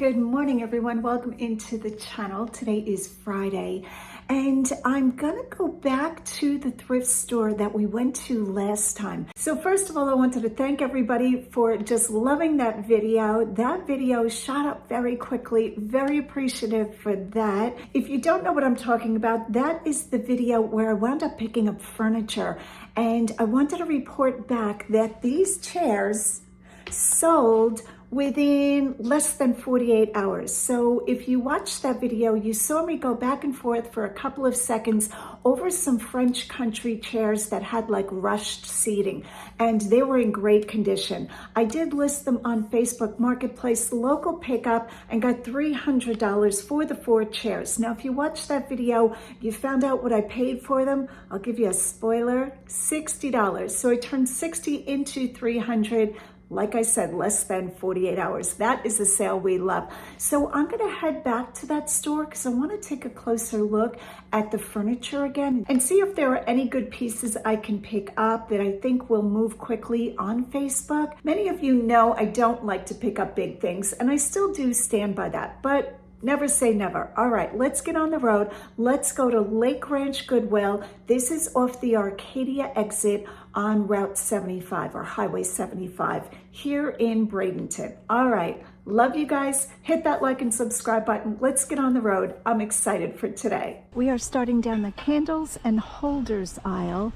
Good morning, everyone. Welcome into the channel. Today is Friday, and I'm gonna go back to the thrift store that we went to last time. So first of all, I wanted to thank everybody for just loving that video. That video shot up very quickly. Very appreciative for that. If you don't know what I'm talking about, that is the video where I wound up picking up furniture, and I wanted to report back that these chairs sold within less than 48 hours. So if you watched that video, you saw me go back and forth for a couple of seconds over some French country chairs that had like rushed seating, and they were in great condition. I did list them on Facebook Marketplace, local pickup, and got $300 for the 4 chairs. Now, if you watched that video, you found out what I paid for them. I'll give you a spoiler, $60. So I turned 60 into 300. Like I said, less than 48 hours. That is a sale we love. So I'm gonna head back to that store because I wanna take a closer look at the furniture again and see if there are any good pieces I can pick up that I think will move quickly on Facebook. Many of you know I don't like to pick up big things, and I still do stand by that, but never say never. All right, let's get on the road. Let's go to Lake Ranch Goodwill. This is off the Arcadia exit on Route 75 or Highway 75 here in Bradenton. All right, love you guys. Hit that like and subscribe button. Let's get on the road. I'm excited for today. We are starting down the candles and holders aisle.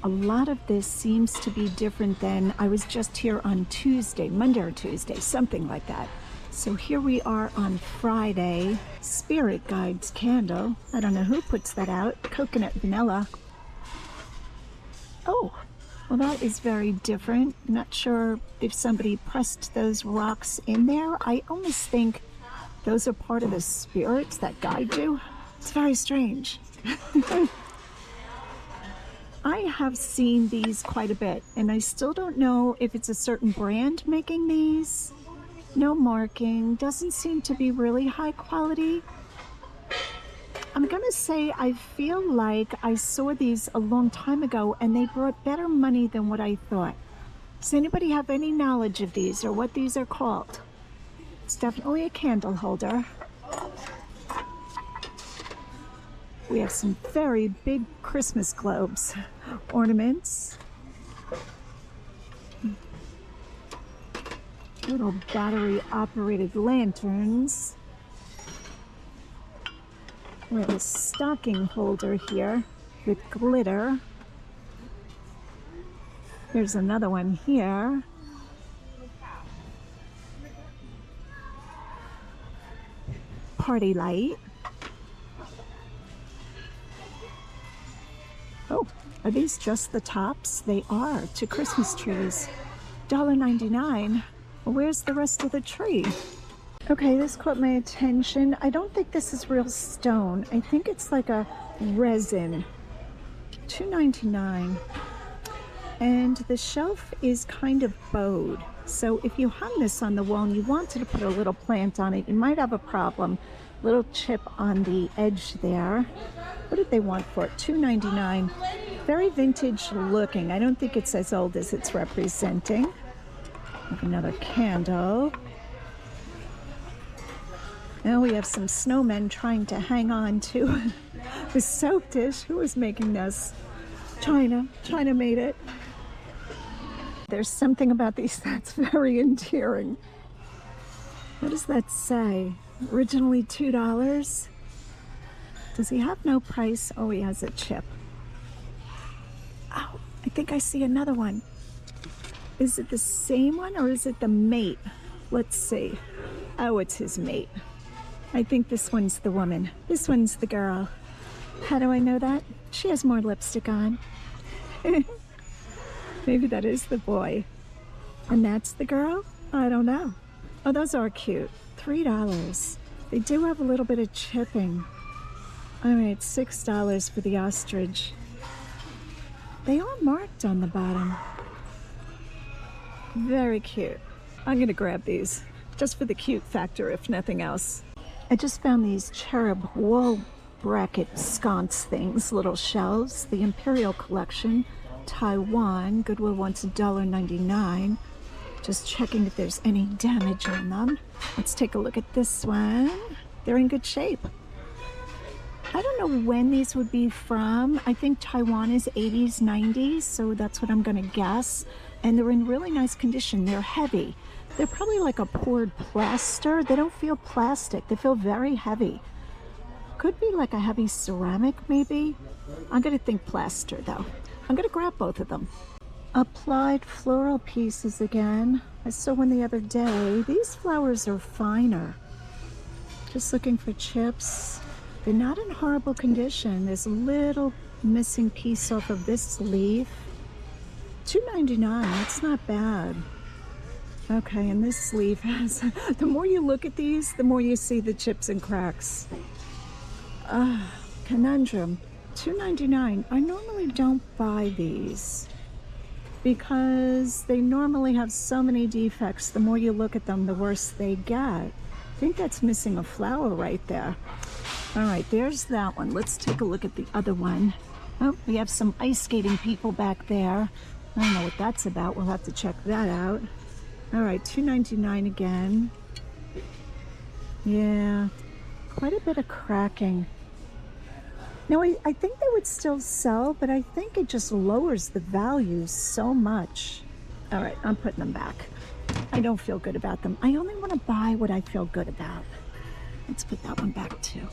A lot of this seems to be different than I was just here on Tuesday, Monday or Tuesday, something like that. So here we are on Friday. Spirit Guides candle. I don't know who puts that out. Coconut vanilla. Oh, well, that is very different. Not sure if somebody pressed those rocks in there. I almost think those are part of the spirits that guide you. It's very strange. I have seen these quite a bit, and I still don't know if it's a certain brand making these. No marking, doesn't seem to be really high quality. I'm gonna say I feel like I saw these a long time ago and they brought better money than what I thought. Does anybody have any knowledge of these or what these are called? It's definitely a candle holder. We have some very big Christmas globes, ornaments. Little battery operated lanterns. We have a stocking holder here with glitter. Here's another one here. Party light. Oh, are these just the tops? They are, to Christmas trees. $1.99. Where's the rest of the tree? Okay, this caught my attention. I don't think this is real stone. I think it's like a resin. $2.99. And the shelf is kind of bowed. So if you hung this on the wall and you wanted to put a little plant on it, you might have a problem. Little chip on the edge there. What did they want for it? $2.99. Very vintage looking. I don't think it's as old as it's representing. Another candle. Now we have some snowmen trying to hang on to the soap dish. Who was making this? China. China made it. There's something about these that's very endearing. What does that say? Originally $2. Does he have no price? Oh, he has a chip. Oh, I think I see another one. Is it the same one or is it the mate? Let's see. Oh, it's his mate. I think this one's the woman. This one's the girl. How do I know that? She has more lipstick on. Maybe that is the boy. And that's the girl? I don't know. Oh, those are cute. $3. They do have a little bit of chipping. All right, $6 for the ostrich. They are marked on the bottom. Very cute. I'm gonna grab these just for the cute factor, if nothing else. I just found these cherub wall bracket sconce things, little shelves, the Imperial Collection, Taiwan. Goodwill wants $1.99. Just checking if there's any damage on them. Let's take a look at this one. They're in good shape. I don't know when these would be from. I think Taiwan is 80s, 90s, so that's what I'm gonna guess. And they're in really nice condition. They're heavy. They're probably like a poured plaster. They don't feel plastic. They feel very heavy. Could be like a heavy ceramic, maybe. I'm gonna think plaster though. I'm gonna grab both of them. Applied floral pieces again. I saw one the other day. These flowers are finer. Just looking for chips. They're not in horrible condition. There's a little missing piece off of this leaf. $2.99, that's not bad. Okay, and this leaf has, the more you look at these, the more you see the chips and cracks. Conundrum, $2.99. I normally don't buy these because they normally have so many defects. The more you look at them, the worse they get. I think that's missing a flower right there. All right, there's that one. Let's take a look at the other one. Oh, we have some ice skating people back there. I don't know what that's about. We'll have to check that out. All right, $2.99 again. Yeah, quite a bit of cracking. Now, I think they would still sell, but I think it just lowers the value so much. All right, I'm putting them back. I don't feel good about them. I only want to buy what I feel good about. Let's put that one back too.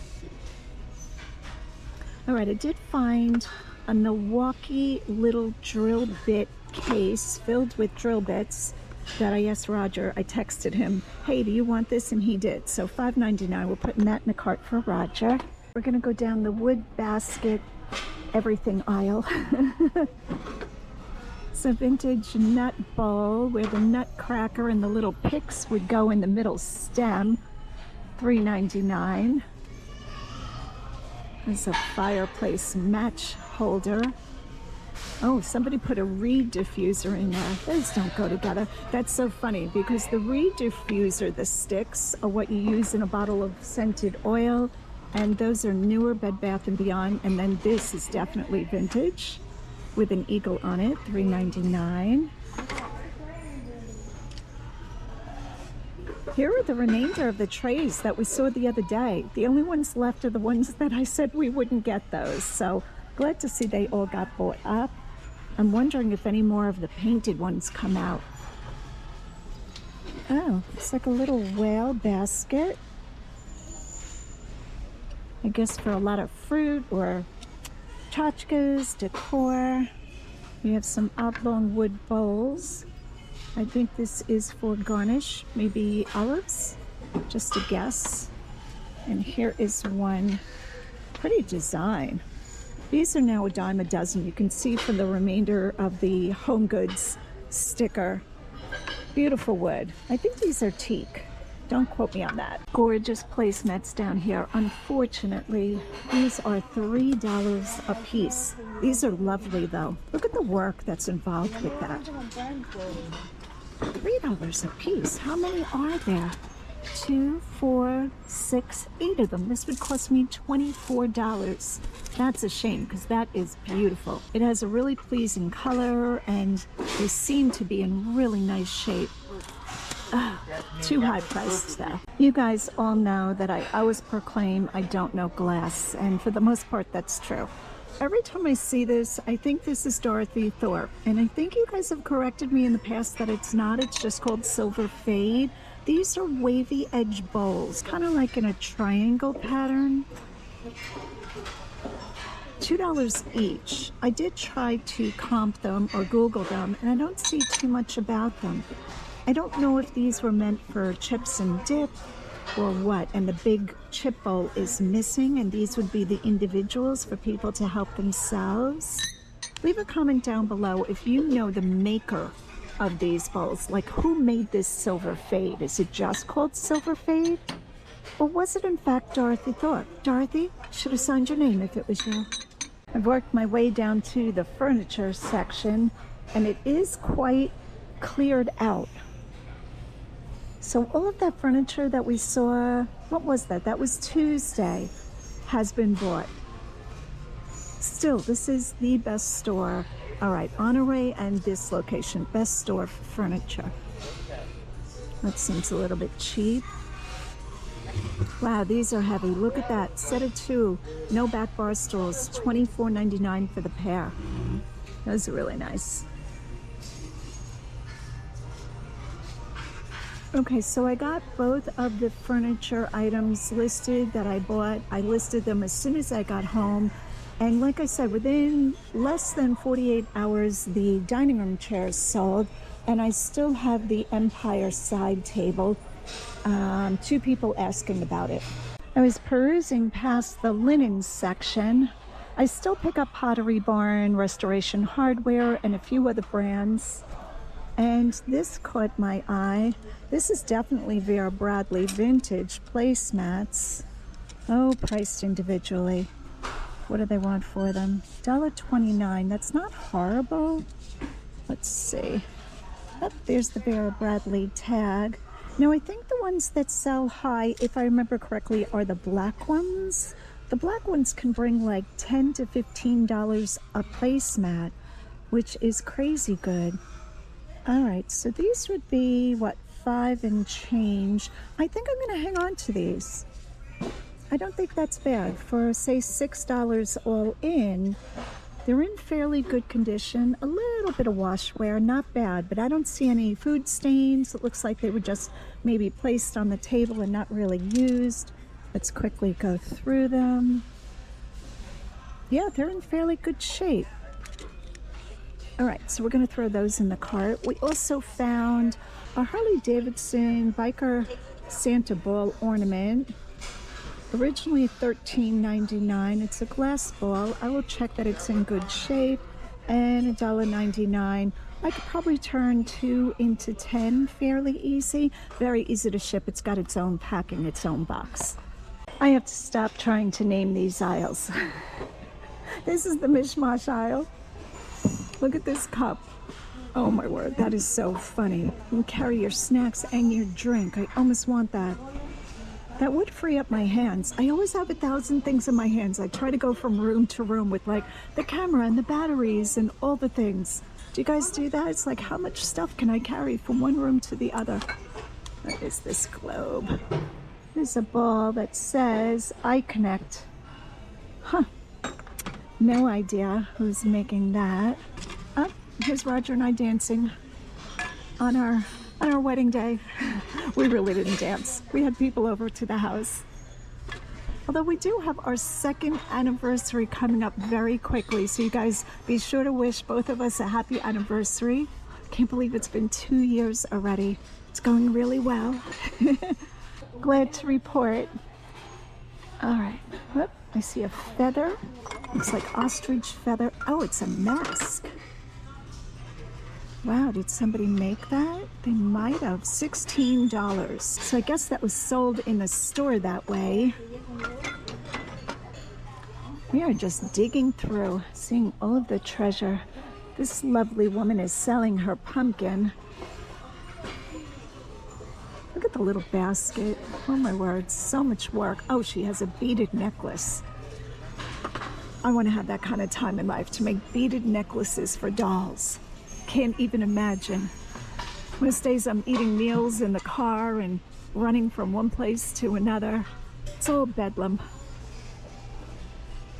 All right, I did find a Milwaukee little drill bit case filled with drill bits that I asked Roger. I texted him, hey, do you want this? And he did. So $5.99, we're putting that in the cart for Roger. We're gonna go down the wood basket everything aisle. It's a vintage nut bowl where the nut cracker and the little picks would go in the middle stem. $3.99. There's a fireplace match holder. Oh, somebody put a reed diffuser in there. Those don't go together. That's so funny because the reed diffuser, the sticks, are what you use in a bottle of scented oil, and those are newer Bed Bath & Beyond, and then this is definitely vintage with an eagle on it, $3.99. Here are the remainder of the trays that we saw the other day. The only ones left are the ones that I said we wouldn't get those. So glad to see they all got bought up. I'm wondering if any more of the painted ones come out. Oh, it's like a little whale basket. I guess for a lot of fruit or tchotchkes, decor. We have some oblong wood bowls. I think this is for garnish, maybe olives, just a guess. And here is one, pretty design. These are now $10 a dozen. You can see from the remainder of the Home Goods sticker. Beautiful wood. I think these are teak. Don't quote me on that. Gorgeous placemats down here. Unfortunately, these are $3 a piece. These are lovely though. Look at the work that's involved with that. $3 a piece. How many are there? 2, 4, 6, 8 of them. This would cost me $24. That's a shame because that is beautiful. It has a really pleasing color and they seem to be in really nice shape. Too high priced though. You guys all know that I always proclaim I don't know glass, and for the most part that's true. Every time I see this, I think this is Dorothy Thorpe, and I think you guys have corrected me in the past that it's not. It's just called Silver Fade. These are wavy edge bowls, kind of like in a triangle pattern. $2 each. I did try to comp them or Google them, and I don't see too much about them. I don't know if these were meant for chips and dip or what, and the big chip bowl is missing, and these would be the individuals for people to help themselves. Leave a comment down below if you know the maker of these bowls, like who made this Silver Fade. Is it just called Silver Fade, or was it in fact Dorothy Thorpe? Dorothy, should have signed your name if it was you. I've worked my way down to the furniture section, and it is quite cleared out. So all of that furniture that we saw, what was that? That was Tuesday, has been bought. Still, this is the best store. All right, Honore and this location, best store for furniture. That seems a little bit cheap. Wow, these are heavy. Look at that. Set of 2. No back bar stools. $24.99 for the pair. Those are really nice. Okay, so I got both of the furniture items listed that I bought. I listed them as soon as I got home. And like I said, within less than 48 hours, the dining room chairs sold. And I still have the Empire side table. 2 people asking about it. I was perusing past the linen section. I still pick up Pottery Barn, Restoration Hardware, and a few other brands. And this caught my eye. This is definitely Vera Bradley vintage placemats. Oh, priced individually. What do they want for them? $1.29. That's not horrible. Let's see. Oh, there's the Vera Bradley tag. Now, I think the ones that sell high, if I remember correctly, are the black ones. The black ones can bring like $10 to $15 a placemat, which is crazy good. All right, so these would be, what, 5 and change. I think I'm going to hang on to these. I don't think that's bad. For, say, $6 all in, they're in fairly good condition. A little bit of wash wear, not bad, but I don't see any food stains. It looks like they were just maybe placed on the table and not really used. Let's quickly go through them. Yeah, they're in fairly good shape. All right, so we're going to throw those in the cart. We also found a Harley-Davidson Biker Santa ball ornament. Originally $13.99. It's a glass ball. I will check that it's in good shape. And $1.99. I could probably turn 2 into 10 fairly easy. Very easy to ship. It's got its own packing, its own box. I have to stop trying to name these aisles. This is the mishmash aisle. Look at this cup. Oh my word, that is so funny. You can carry your snacks and your drink. I almost want that. That would free up my hands. I always have 1,000 things in my hands. I try to go from room to room with like the camera and the batteries and all the things. Do you guys do that? It's like, how much stuff can I carry from one room to the other? What is this globe? There's a ball that says iConnect. Huh. No idea who's making that. Oh, here's Roger and I dancing on our wedding day. We really didn't dance. We had people over to the house. Although we do have our 2nd anniversary coming up very quickly, so you guys be sure to wish both of us a happy anniversary. Can't believe it's been 2 years already. It's going really well. Glad to report. All right. Whoop, I see a feather. Looks like ostrich feather. Oh, it's a mask. Wow, did somebody make that? They might have. $16. So I guess that was sold in the store that way. We are just digging through, seeing all of the treasure. This lovely woman is selling her pumpkin. Look at the little basket. Oh my word, so much work. Oh, she has a beaded necklace. I want to have that kind of time in life to make beaded necklaces for dolls. Can't even imagine. Most days I'm eating meals in the car and running from one place to another. It's all bedlam.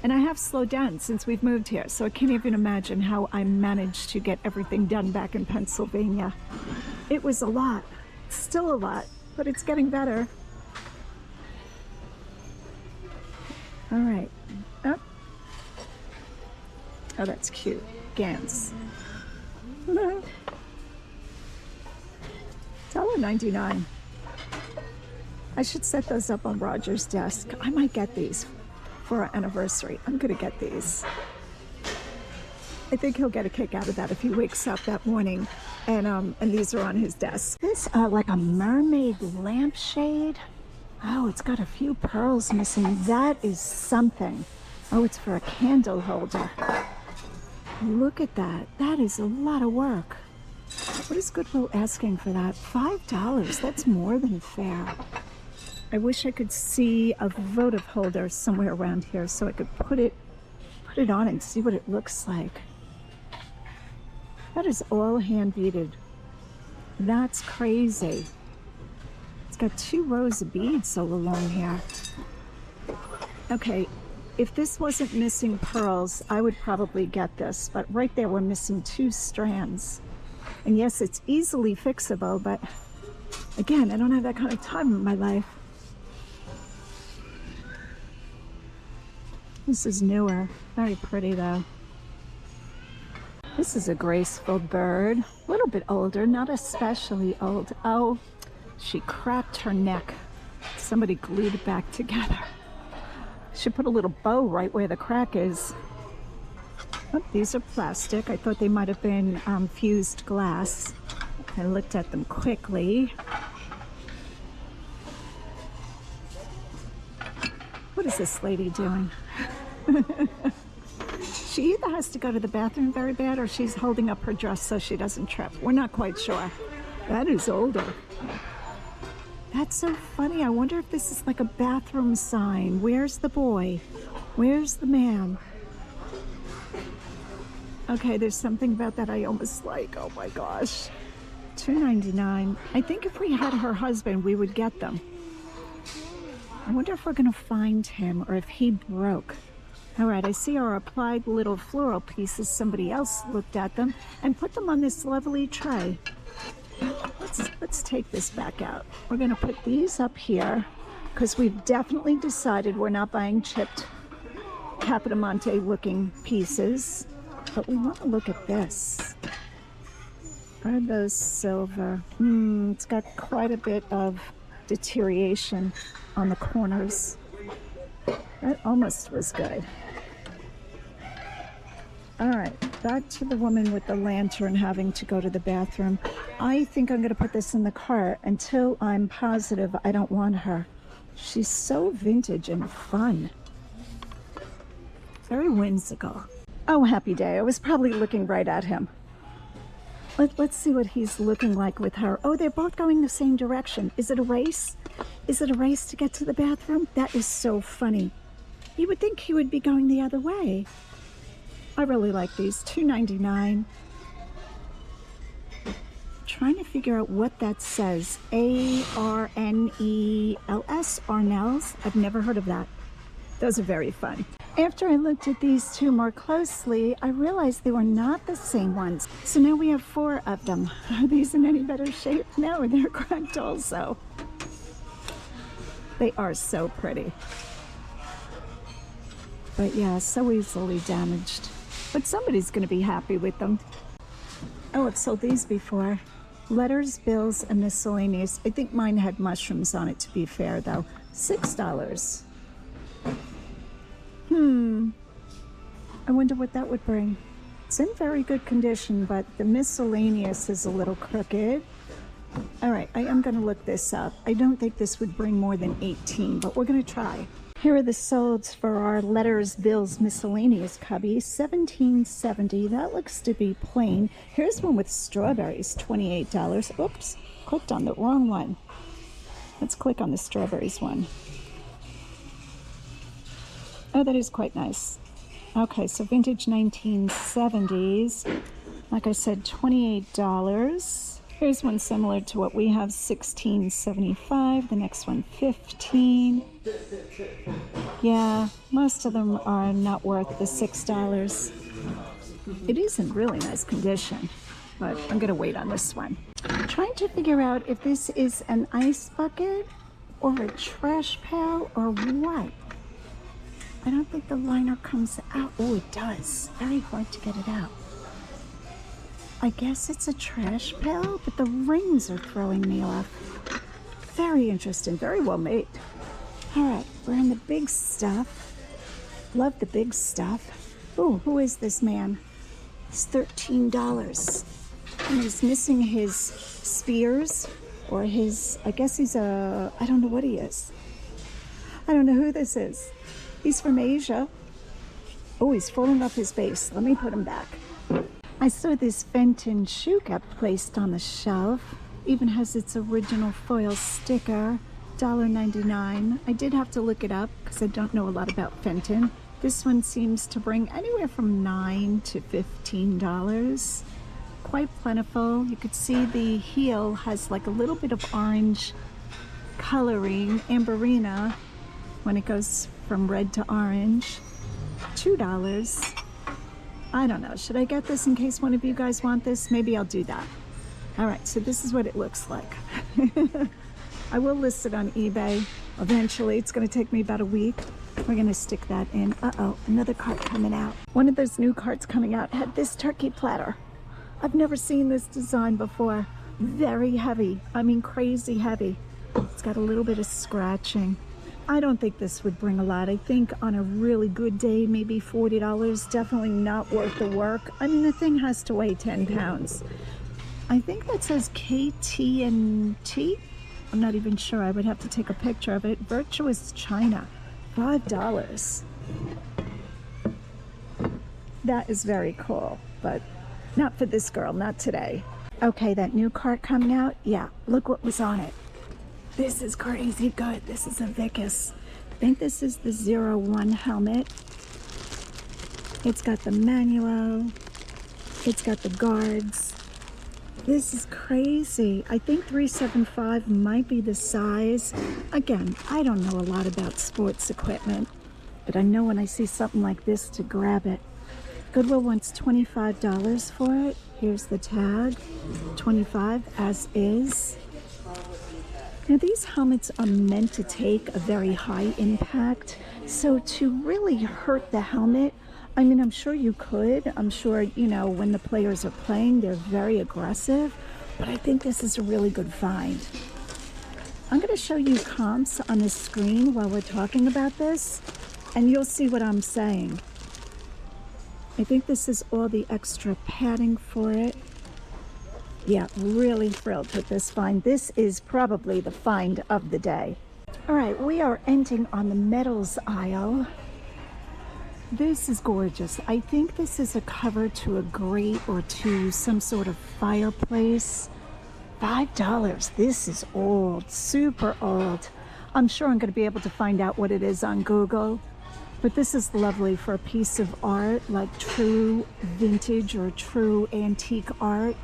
And I have slowed down since we've moved here, so I can't even imagine how I managed to get everything done back in Pennsylvania. It was a lot. It's still a lot, but it's getting better. All right. Oh, oh that's cute. Gants. $1.99. I should set those up on Roger's desk. I might get these for our anniversary. I'm gonna get these. I think he'll get a kick out of that if he wakes up that morning and these are on his desk. This like a mermaid lampshade. Oh, it's got a few pearls missing. That is something. Oh, it's for a candle holder. Look at that. That is a lot of work. What is Goodwill asking for that? $5. That's more than fair. I wish I could see a votive holder somewhere around here so I could put it on and see what it looks like. That is all hand beaded. That's crazy. It's got 2 rows of beads all along here. Okay, if this wasn't missing pearls, I would probably get this, but right there we're missing 2 strands. And yes, it's easily fixable, but again, I don't have that kind of time in my life. This is newer, very pretty though. This is a graceful bird, a little bit older, not especially old. Oh, she cracked her neck. Somebody glued it back together. Should put a little bow right where the crack is. Oh, these are plastic. I thought they might have been fused glass. I looked at them quickly. What is this lady doing? She either has to go to the bathroom very bad or she's holding up her dress so she doesn't trip. We're not quite sure. That is older. That's so funny. I wonder if this is like a bathroom sign. Where's the boy? Where's the man? Okay, there's something about that I almost like. Oh my gosh. $2.99. I think if we had her husband, we would get them. I wonder if we're going to find him or if he broke. All right, I see our applied little floral pieces. Somebody else looked at them and put them on this lovely tray. Let's take this back out. We're going to put these up here because we've definitely decided we're not buying chipped Capodimonte looking pieces. But we want to look at this. Are those silver? It's got quite a bit of deterioration on the corners. That almost was good. All right, back to the woman with the lantern having to go to the bathroom. I think I'm going to put this in the cart until I'm positive I don't want her. She's so vintage and fun. Very whimsical. Oh, happy day. I was probably looking right at him. Let's see what he's looking like with her. Oh, they're both going the same direction. Is it a race? Is it a race to get to the bathroom? That is so funny. You would think he would be going the other way. I really like these. $2.99. Trying to figure out what that says. A-R-N-E-L-S, Arnells. I've never heard of that. Those are very fun. After I looked at these 2 more closely, I realized they were not the same ones. So now we have 4 of them. Are these in any better shape? No, they're cracked also. They are so pretty. But yeah, so easily damaged. But somebody's going to be happy with them. Oh, I've sold these before. Letters, bills, and miscellaneous. I think mine had mushrooms on it, to be fair, though. $6. I wonder what that would bring. It's in very good condition, but the miscellaneous is a little crooked. All right, I am going to look this up. I don't think this would bring more than 18, but we're going to try. Here are the solds for our letters, bills, miscellaneous cubby. $17.70. That looks to be plain. Here's one with strawberries, $28. Oops, clicked on the wrong one. Let's click on the strawberries one. Oh, that is quite nice. Okay, so vintage 1970s. Like I said, $28. Here's one similar to what we have, $16.75. The next one, $15. Yeah, most of them are not worth the $6. It is in really nice condition, but I'm gonna wait on this one. I'm trying to figure out if this is an ice bucket or a trash pail or what. I don't think the liner comes out. Oh, it does. Very hard to get it out. I guess it's a trash pail, but the rings are throwing me off. Very interesting. Very well made. All right, we're in the big stuff. Love the big stuff. Oh, who is this man? It's $13. And he's missing his spears or his, I guess he's a, I don't know what he is. I don't know who this is. He's from Asia. Oh, he's falling off his base. Let me put him back. I saw this Fenton shoe get placed on the shelf. Even has its original foil sticker. $1.99. I did have to look it up because I don't know a lot about Fenton. This one seems to bring anywhere from $9 to $15. Quite plentiful. You could see the heel has like a little bit of orange coloring Amberina when it goes from red to orange. $2. I don't know. Should I get this in case one of you guys want this? Maybe I'll do that. All right, so this is what it looks like. I will list it on eBay eventually. It's going to take me about a week. We're going to stick that in. Uh-oh, another cart coming out. One of those new carts coming out had this turkey platter. I've never seen this design before. Very heavy. I mean, crazy heavy. It's got a little bit of scratching. I don't think this would bring a lot. I think on a really good day, maybe $40. Definitely not worth the work. I mean, the thing has to weigh 10 pounds. I think that says KT&T. I'm not even sure. I would have to take a picture of it. Virtuous China. $5. That is very cool, but not for this girl, not today. Okay, that new cart coming out. Yeah, look what was on it. This is crazy good. This is a Vicus. I think this is the 01 helmet. It's got the manual. It's got the guards. This is crazy. I think 375 might be the size. Again, I don't know a lot about sports equipment, but I know when I see something like this to grab it. Goodwill wants $25 for it. Here's the tag. $25 as is. Now these helmets are meant to take a very high impact, so to really hurt the helmet, I mean, I'm sure you could. I'm sure, you know, when the players are playing, they're very aggressive, but I think this is a really good find. I'm going to show you comps on the screen while we're talking about this, and you'll see what I'm saying. I think this is all the extra padding for it. Yeah, really thrilled with this find. This is probably the find of the day. All right, we are ending on the metals aisle. This is gorgeous. I think this is a cover to a grate or to some sort of fireplace. $5. This is old, super old. I'm sure I'm going to be able to find out what it is on Google. But this is lovely for a piece of art, like true vintage or true antique art.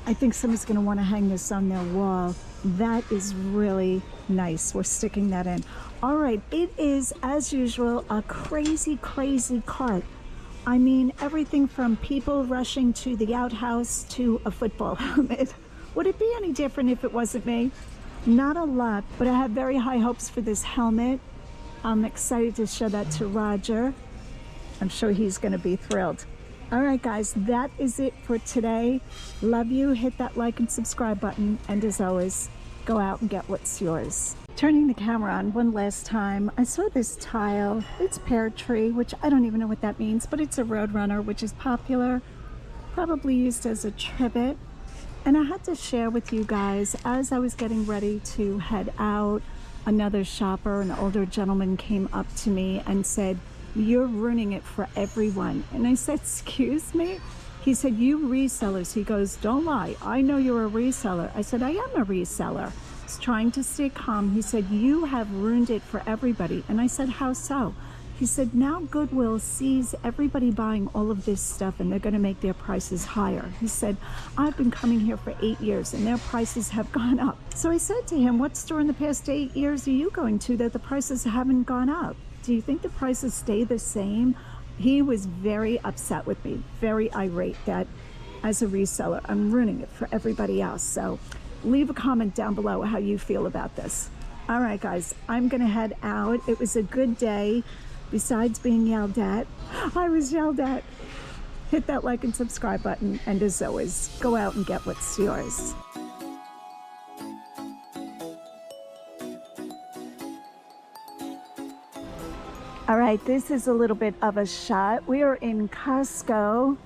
I think somebody's going to want to hang this on their wall. That is really nice. We're sticking that in. All right, it is, as usual, a crazy, crazy cart. I mean, everything from people rushing to the outhouse to a football helmet. Would it be any different if it wasn't me? Not a lot, but I have very high hopes for this helmet. I'm excited to show that to Roger. I'm sure he's going to be thrilled. All right, guys, that is it for today. Love you. Hit that like and subscribe button. And as always, go out and get what's yours. Turning the camera on one last time, I saw this tile. It's pear tree, which I don't even know what that means, but it's a roadrunner, which is popular, probably used as a trivet. And I had to share with you guys, as I was getting ready to head out, another shopper, an older gentleman, came up to me and said, "You're ruining it for everyone." And I said, "Excuse me?" He said, "You resellers." He goes, "Don't lie. I know you're a reseller." I said, "I am a reseller." He's trying to stay calm. He said, "You have ruined it for everybody." And I said, "How so?" He said, "Now Goodwill sees everybody buying all of this stuff and they're going to make their prices higher." He said, "I've been coming here for 8 years and their prices have gone up." So I said to him, "What store in the past 8 years are you going to that the prices haven't gone up? Do you think the prices stay the same?" He was very upset with me, very irate that as a reseller, I'm ruining it for everybody else. So leave a comment down below how you feel about this. All right, guys, I'm going to head out. It was a good day. Besides being yelled at, I was yelled at. Hit that like and subscribe button. And as always, go out and get what's yours. All right, this is a little bit of a shot. We are in Costco.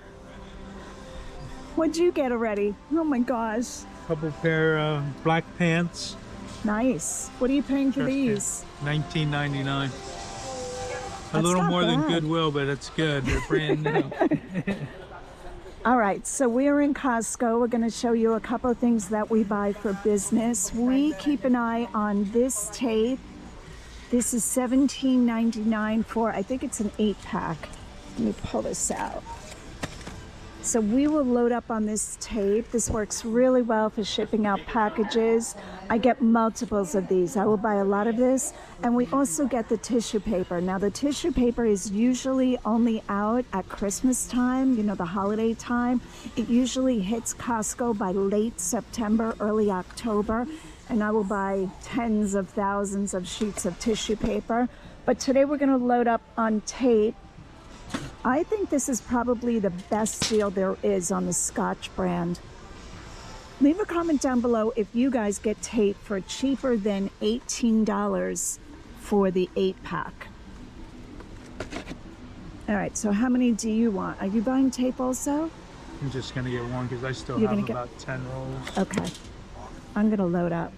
What'd you get already? Oh my gosh. Couple pair of black pants. Nice. What are you paying for these? $19.99. A little more than Goodwill, but it's good. They're brand new. All right, so we're in Costco. We're going to show you a couple of things that we buy for business. We keep an eye on this tape. This is $17.99 for, I think it's an 8-pack. Let me pull this out. So we will load up on this tape. This works really well for shipping out packages. I get multiples of these. I will buy a lot of this. And we also get the tissue paper. Now the tissue paper is usually only out at Christmas time, you know, the holiday time. It usually hits Costco by late September, early October. And I will buy tens of thousands of sheets of tissue paper. But today we're gonna load up on tape. I think this is probably the best deal there is on the Scotch brand. Leave a comment down below if you guys get tape for cheaper than $18 for the 8-pack. All right, so how many do you want? Are you buying tape also? I'm just gonna get one because I still have about 10 rolls. Okay, I'm gonna load up.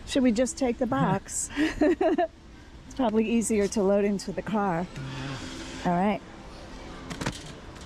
Should we just take the box? It's probably easier to load into the car. All right.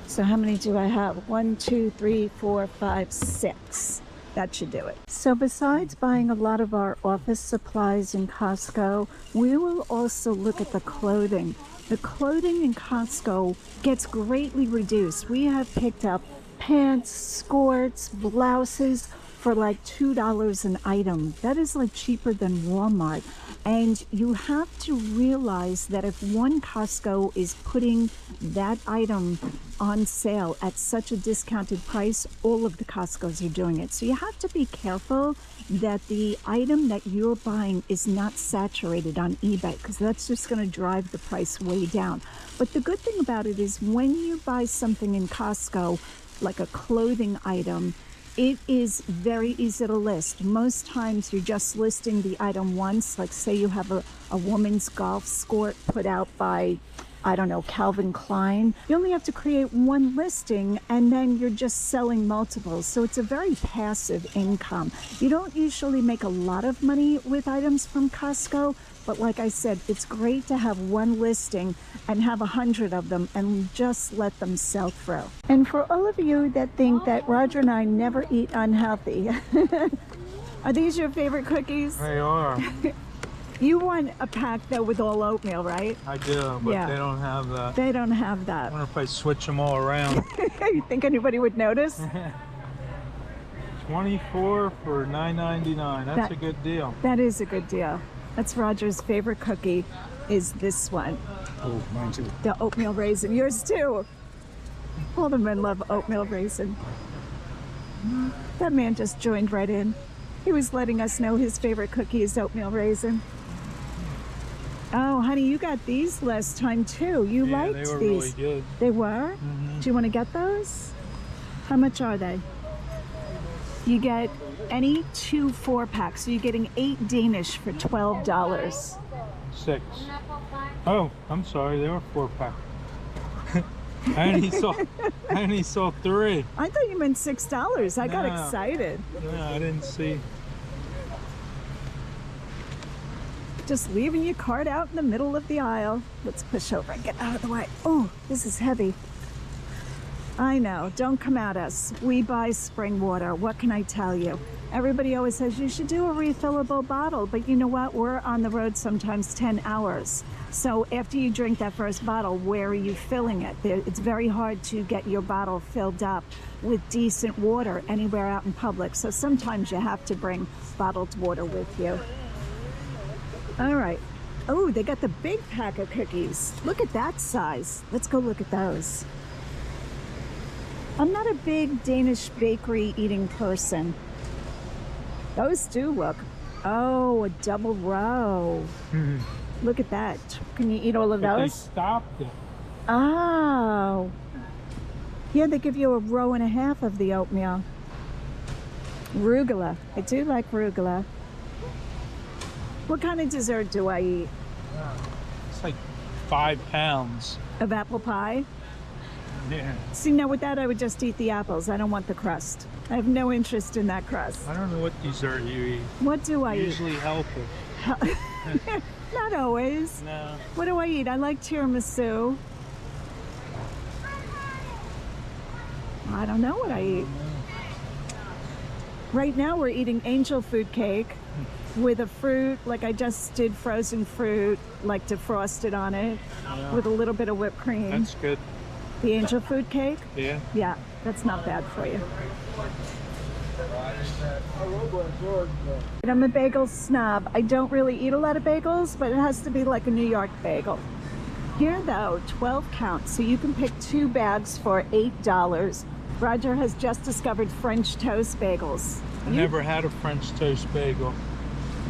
So how many do I have? 1, 2, 3, 4, 5, 6. That should do it. So besides buying a lot of our office supplies in Costco, we will also look at the clothing. The clothing in Costco gets greatly reduced. We have picked up pants, skirts, blouses for like $2 an item. That is like cheaper than Walmart. And you have to realize that if one Costco is putting that item on sale at such a discounted price, all of the Costcos are doing it. So you have to be careful that the item that you're buying is not saturated on eBay, because that's just going to drive the price way down. But the good thing about it is when you buy something in Costco, like a clothing item, it is very easy to list. Most times you're just listing the item once, like say you have a woman's golf skirt put out by, I don't know, Calvin Klein. You only have to create one listing and then you're just selling multiples. So it's a very passive income. You don't usually make a lot of money with items from Costco, but like I said, it's great to have one listing and have 100 of them and just let them sell through. And for all of you that think that Roger and I never eat unhealthy, are these your favorite cookies? They are. You want a pack though with all oatmeal, right? I do, but they don't have that. They don't have that. I wonder if I switch them all around. You think anybody would notice? 24 for $9.99. That's a good deal. That is a good deal. That's Roger's favorite cookie, is this one. Oh, mine too. The oatmeal raisin. Yours too. All the men love oatmeal raisin. That man just joined right in. He was letting us know his favorite cookie is oatmeal raisin. Oh, honey, you got these last time too. You liked these. They were really good. They were? Mm-hmm. Do you want to get those? How much are they? You get any 2 4-packs. So you're getting 8 Danish for $12. 6. Oh, I'm sorry. They were 4-pack. I only saw 3. I thought you meant $6. I got excited. No, I didn't see. Just leaving your cart out in the middle of the aisle. Let's push over and get out of the way. Oh, this is heavy. I know, don't come at us. We buy spring water. What can I tell you? Everybody always says you should do a refillable bottle, but you know what? We're on the road sometimes 10 hours. So after you drink that first bottle, where are you filling it? It's very hard to get your bottle filled up with decent water anywhere out in public. So sometimes you have to bring bottled water with you. All right. Oh, they got the big pack of cookies. Look at that size. Let's go look at those. I'm not a big Danish bakery eating person. Those do look. Oh, a double row. Mm-hmm. Look at that. Can you eat all of those? They stopped it. Oh. Yeah, they give you a row and a half of the oatmeal. Arugula. I do like arugula. What kind of dessert do I eat? It's like 5 pounds. Of apple pie? Yeah. See, now with that, I would just eat the apples. I don't want the crust. I have no interest in that crust. I don't know what dessert you eat. What do I eat? Usually healthy. Not always. No. What do I eat? I like tiramisu. I don't know what I eat. Right now we're eating angel food cake. with a fruit, like I just did frozen fruit, like defrosted on it, with a little bit of whipped cream. That's good. The angel food cake? Yeah. Yeah, that's not bad for you. I'm a bagel snob. I don't really eat a lot of bagels, but it has to be like a New York bagel. Here though, 12 count, so you can pick 2 bags for $8. Roger has just discovered French toast bagels. I never had a French toast bagel.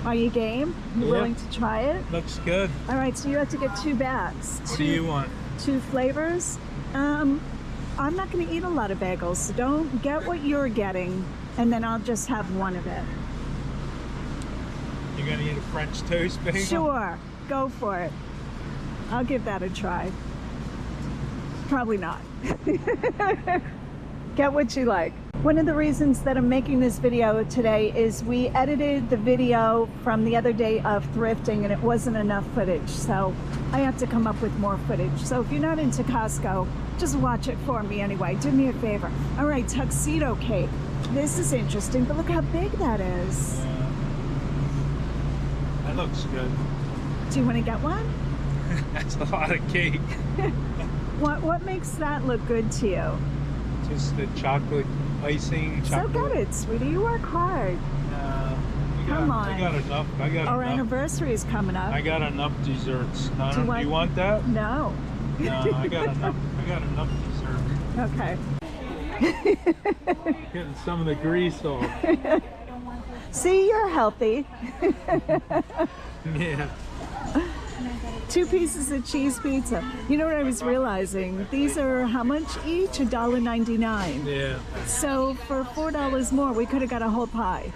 Are you game? You willing to try it? Looks good. All right, so you have to get 2 bags. What do you want? 2 flavors. I'm not going to eat a lot of bagels, so don't get what you're getting, and then I'll just have one of it. You're going to eat a French toast bagel? Sure, go for it. I'll give that a try. Probably not. Get what you like. One of the reasons that I'm making this video today is we edited the video from the other day of thrifting and it wasn't enough footage, so I have to come up with more footage. So if you're not into Costco, just watch it for me anyway. Do me a favor. All right, tuxedo cake. This is interesting, but look how big that is. That looks good. Do you want to get one? That's a lot of cake. What makes that look good to you? Just the chocolate icing. So get it, sweetie. You work hard. Come on. I got enough. Our anniversary is coming up. I got enough desserts. Do you want that? No. No, I got enough. I got enough dessert. Okay. Getting some of the grease off. See, you're healthy. Yeah. 2 pieces of cheese pizza. You know what I was realizing? These are how much each? $1.99. Yeah. So for $4 more, we could have got a whole pie.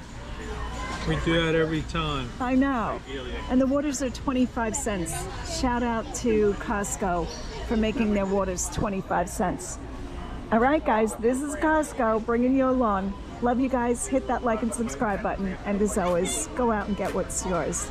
We do that every time. I know. And the waters are 25 cents. Shout out to Costco for making their waters 25 cents. All right, guys, this is Costco bringing you along. Love you guys. Hit that like and subscribe button. And as always, go out and get what's yours.